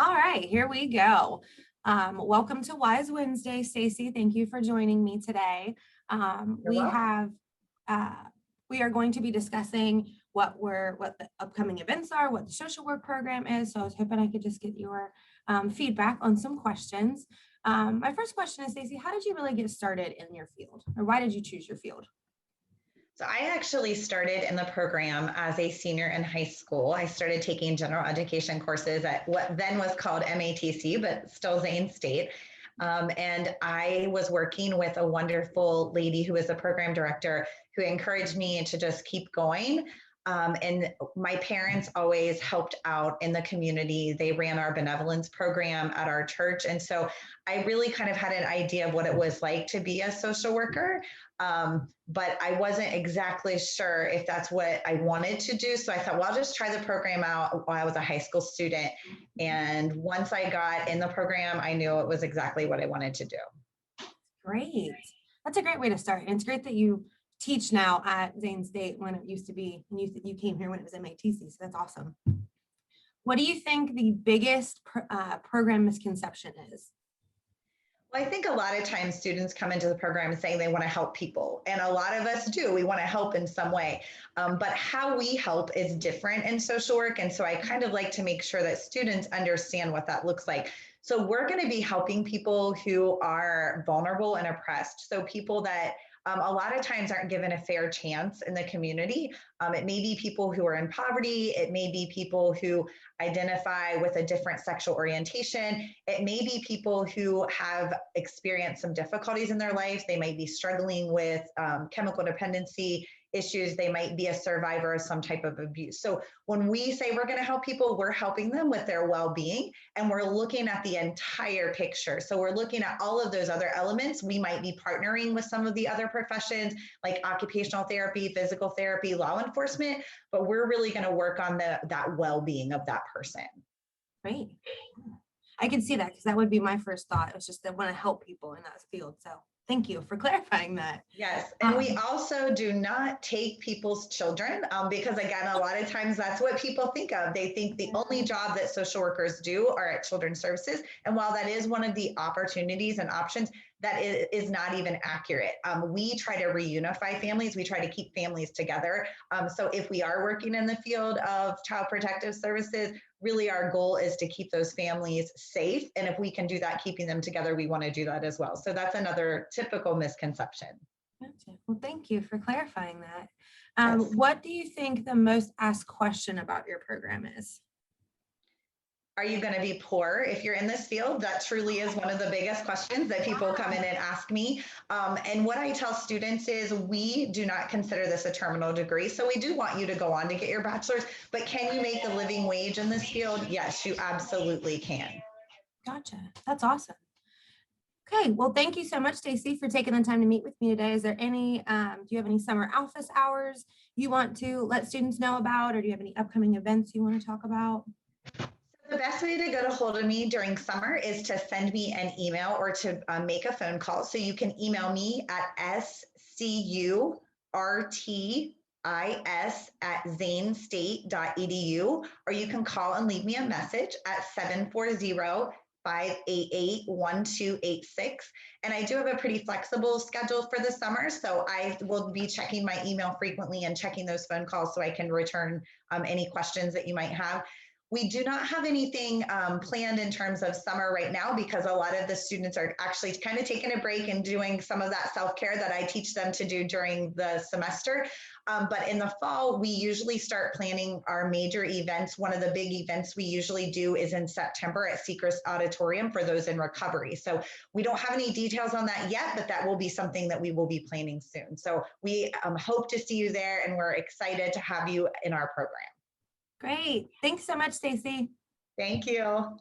All right, here we go. Welcome to Wise Wednesday, Stacy. Thank you for joining me today. You're welcome. Uh, we are going to be discussing what the upcoming events are, what the social work program is. So I was hoping I could just get your feedback on some questions. My first question is, Stacy, how did you really get started in your field, or why did you choose your field? So I actually started in the program as a senior in high school. I started taking general education courses at what then was called MATC, but still Zane State. And I was working with a wonderful lady who was a program director who encouraged me to just keep going. And my parents always helped out in the community. They ran our benevolence program at our church. And so I really kind of had an idea of what it was like to be a social worker. But I wasn't exactly sure if that's what I wanted to do. So I thought, well, I'll just try the program out while I was a high school student. And once I got in the program, I knew it was exactly what I wanted to do. Great. That's a great way to start. And it's great that you teach now at Zane State when it used to be, and you came here when it was MATC. So that's awesome. What do you think the biggest program misconception is? Well, I think a lot of times students come into the program saying they want to help people, and a lot of us do. We want to help in some way, but how we help is different in social work. And so I kind of like to make sure that students understand what that looks like. So we're going to be helping people who are vulnerable and oppressed. So people that a lot of times aren't given a fair chance in the community. It may be people who are in poverty. It may be people who identify with a different sexual orientation. It may be people who have experienced some difficulties in their lives. They might be struggling with chemical dependency issues. They might be a survivor of some type of abuse. So when we say we're going to help people, we're helping them with their well-being, and we're looking at the entire picture. So we're looking at all of those other elements. We might be partnering with some of the other professions like occupational therapy, physical therapy, law enforcement, but we're really going to work on that well-being of that person. Great. I can see that because that would be my first thought. It was just that I want to help people in that field. So thank you for clarifying that. Yes, and we also do not take people's children because, again, a lot of times that's what people think of. They think the only job that social workers do are at children's services. And while that is one of the opportunities and options, that is not even accurate. We try to reunify families. We try to keep families together. So if we are working in the field of child protective services, really our goal is to keep those families safe. And if we can do that, keeping them together, we want to do that as well. So that's another typical misconception. Gotcha. Well, thank you for clarifying that. Yes. What do you think the most asked question about your program is? Are you going to be poor if you're in this field? That truly is one of the biggest questions that people come in and ask me. And what I tell students is we do not consider this a terminal degree. So we do want you to go on to get your bachelor's, but can you make a living wage in this field? Yes, you absolutely can. Gotcha. That's awesome. Okay, well, thank you so much, Stacy, for taking the time to meet with me today. Is there any, do you have any summer office hours you want to let students know about, or do you have any upcoming events you want to talk about? The best way to get a hold of me during summer is to send me an email or to make a phone call. So you can email me at scurtis@zanestate.edu, or you can call and leave me a message at 740-588-1286. And I do have a pretty flexible schedule for the summer, so I will be checking my email frequently and checking those phone calls so I can return any questions that you might have. We do not have anything planned in terms of summer right now because a lot of the students are actually kind of taking a break and doing some of that self-care that I teach them to do during the semester. But in the fall, we usually start planning our major events. One of the big events we usually do is in September at Sechrist Auditorium for those in recovery. So we don't have any details on that yet, but that will be something that we will be planning soon. So we hope to see you there, and we're excited to have you in our program. Great. Thanks so much, Stacy. Thank you.